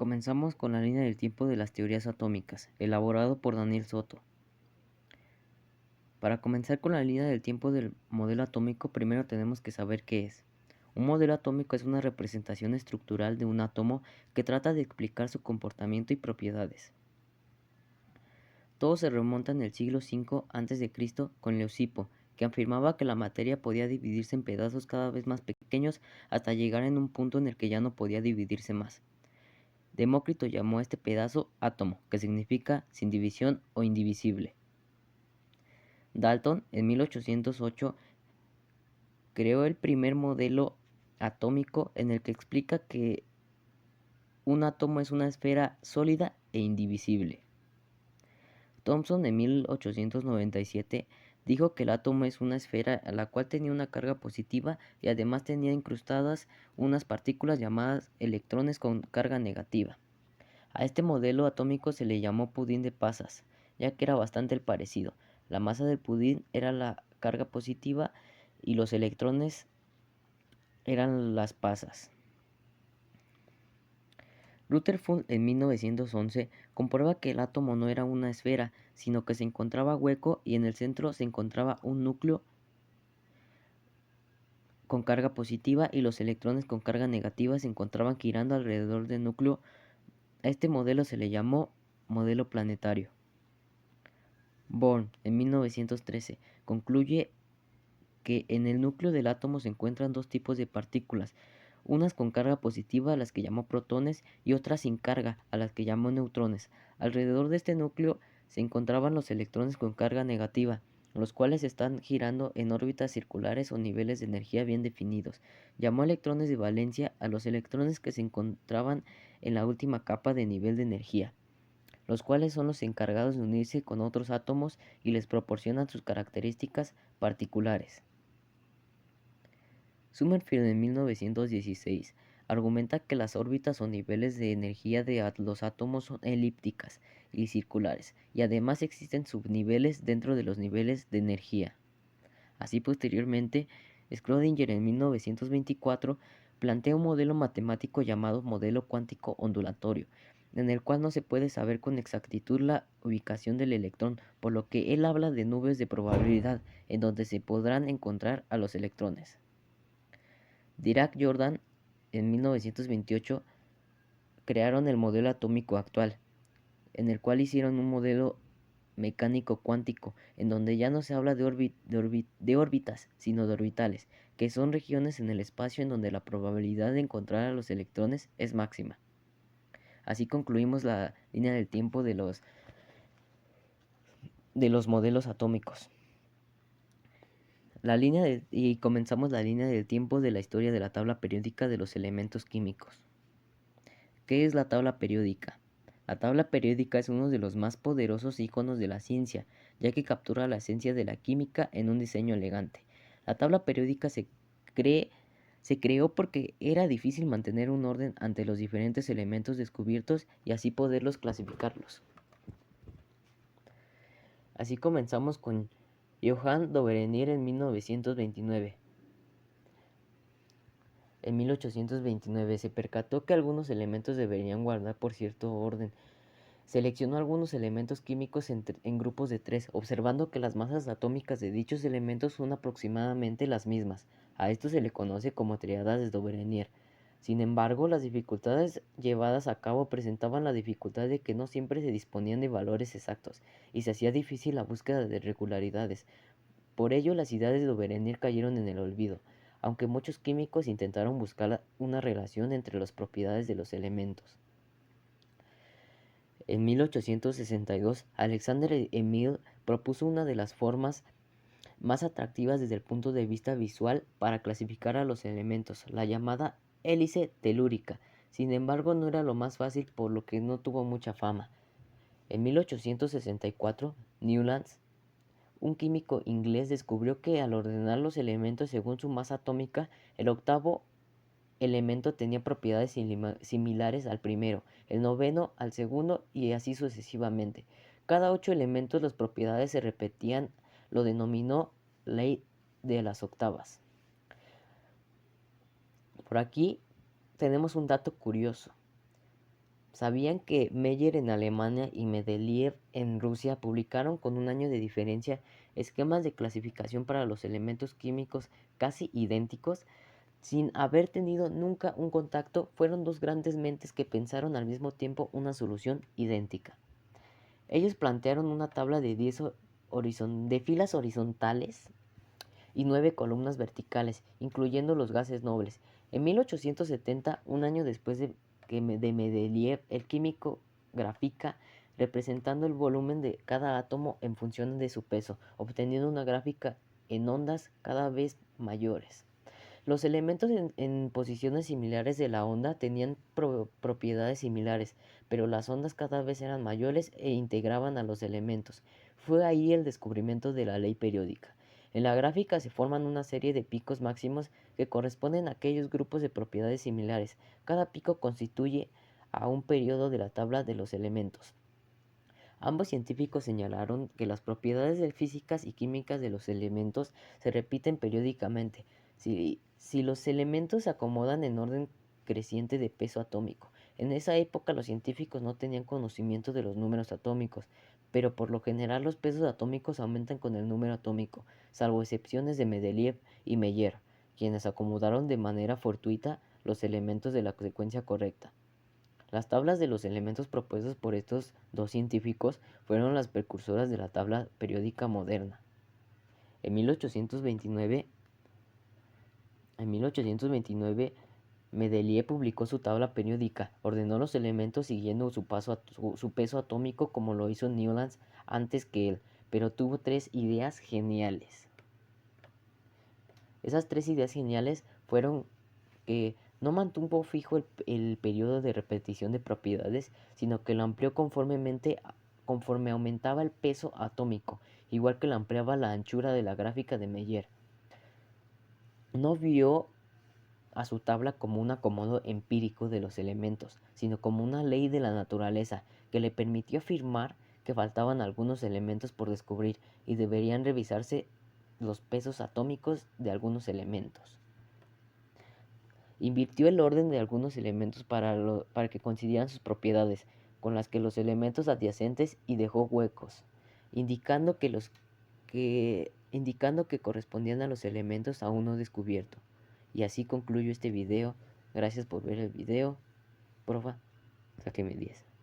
Comenzamos con la línea del tiempo de las teorías atómicas, elaborado por Daniel Soto. Para comenzar con la línea del tiempo del modelo atómico, primero tenemos que saber qué es. Un modelo atómico es una representación estructural de un átomo que trata de explicar su comportamiento y propiedades. Todo se remonta en el siglo V a.C. con Leucipo, que afirmaba que la materia podía dividirse en pedazos cada vez más pequeños hasta llegar en un punto en el que ya no podía dividirse más. Demócrito llamó a este pedazo átomo, que significa sin división o indivisible. Dalton, en 1808, creó el primer modelo atómico en el que explica que un átomo es una esfera sólida e indivisible. Thomson, en 1897, dijo que el átomo es una esfera a la cual tenía una carga positiva y además tenía incrustadas unas partículas llamadas electrones con carga negativa. A este modelo atómico se le llamó pudín de pasas, ya que era bastante el parecido. La masa del pudín era la carga positiva y los electrones eran las pasas. Rutherford en 1911 comprueba que el átomo no era una esfera, sino que se encontraba hueco y en el centro se encontraba un núcleo con carga positiva y los electrones con carga negativa se encontraban girando alrededor del núcleo. A este modelo se le llamó modelo planetario. Born, en 1913, concluye que en el núcleo del átomo se encuentran dos tipos de partículas, unas con carga positiva a las que llamó protones y otras sin carga a las que llamó neutrones. Alrededor de este núcleo se encontraban los electrones con carga negativa, los cuales están girando en órbitas circulares o niveles de energía bien definidos. Llamó electrones de valencia a los electrones que se encontraban en la última capa de nivel de energía, los cuales son los encargados de unirse con otros átomos y les proporcionan sus características particulares. Summerfield en 1916 argumenta que las órbitas o niveles de energía de los átomos son elípticas y circulares, y además existen subniveles dentro de los niveles de energía. Así posteriormente, Schrödinger en 1924 plantea un modelo matemático llamado modelo cuántico ondulatorio, en el cual no se puede saber con exactitud la ubicación del electrón, por lo que él habla de nubes de probabilidad, en donde se podrán encontrar a los electrones. Dirac-Jordan en 1928 crearon el modelo atómico actual, en el cual hicieron un modelo mecánico cuántico, en donde ya no se habla de órbitas, sino de orbitales, que son regiones en el espacio en donde la probabilidad de encontrar a los electrones es máxima. Así concluimos la línea del tiempo de los modelos atómicos. Y comenzamos la línea del tiempo de la historia de la tabla periódica de los elementos químicos. ¿Qué es la tabla periódica? La tabla periódica es uno de los más poderosos iconos de la ciencia, ya que captura la esencia de la química en un diseño elegante. La tabla periódica se creó porque era difícil mantener un orden ante los diferentes elementos descubiertos y así poderlos clasificarlos. Así comenzamos con Johann Dobereinier en 1929. En 1829 se percató que algunos elementos deberían guardar por cierto orden. Seleccionó algunos elementos químicos en grupos de 3, observando que las masas atómicas de dichos elementos son aproximadamente las mismas. A esto se le conoce como triadas de Dobereinier. Sin embargo, las dificultades llevadas a cabo presentaban la dificultad de que no siempre se disponían de valores exactos, y se hacía difícil la búsqueda de regularidades. Por ello, las ideas de Dobereinier cayeron en el olvido, aunque muchos químicos intentaron buscar una relación entre las propiedades de los elementos. En 1862, Alexander Emil propuso una de las formas más atractivas desde el punto de vista visual para clasificar a los elementos, la llamada hélice telúrica. Sin embargo, no era lo más fácil, por lo que no tuvo mucha fama. En 1864, Newlands, un químico inglés, descubrió que al ordenar los elementos según su masa atómica, el octavo elemento tenía propiedades similares al primero, el noveno al segundo y así sucesivamente. Cada 8 elementos las propiedades se repetían, lo denominó ley de las octavas. Por aquí tenemos un dato curioso. ¿Sabían que Meyer en Alemania y Mendeleev en Rusia publicaron con un año de diferencia esquemas de clasificación para los elementos químicos casi idénticos? Sin haber tenido nunca un contacto, fueron dos grandes mentes que pensaron al mismo tiempo una solución idéntica. Ellos plantearon una tabla de 10 de filas horizontales y 9 columnas verticales, incluyendo los gases nobles. En 1870, un año después de Mendeleev, el químico grafica representando el volumen de cada átomo en función de su peso, obteniendo una gráfica en ondas cada vez mayores. Los elementos en posiciones similares de la onda tenían propiedades similares, pero las ondas cada vez eran mayores e integraban a los elementos. Fue ahí el descubrimiento de la ley periódica. En la gráfica se forman una serie de picos máximos que corresponden a aquellos grupos de propiedades similares. Cada pico constituye a un periodo de la tabla de los elementos. Ambos científicos señalaron que las propiedades físicas y químicas de los elementos se repiten periódicamente, si los elementos se acomodan en orden creciente de peso atómico. En esa época los científicos no tenían conocimiento de los números atómicos, pero por lo general los pesos atómicos aumentan con el número atómico, salvo excepciones de Mendeleev y Meyer, quienes acomodaron de manera fortuita los elementos de la secuencia correcta. Las tablas de los elementos propuestos por estos dos científicos fueron las precursoras de la tabla periódica moderna. En 1829, Mendeleev publicó su tabla periódica, ordenó los elementos siguiendo su peso atómico como lo hizo Newlands antes que él, pero tuvo tres ideas geniales. Esas tres ideas geniales fueron que no mantuvo fijo el periodo de repetición de propiedades, sino que lo amplió conforme aumentaba el peso atómico, igual que lo ampliaba la anchura de la gráfica de Meyer. No vio a su tabla como un acomodo empírico de los elementos, sino como una ley de la naturaleza que le permitió afirmar que faltaban algunos elementos por descubrir y deberían revisarse los pesos atómicos de algunos elementos. Invirtió el orden de algunos elementos para que coincidieran sus propiedades con las que los elementos adyacentes y dejó huecos, indicando que correspondían a los elementos aún no descubiertos. Y así concluyo este video. Gracias por ver el video. Profa, sáqueme 10.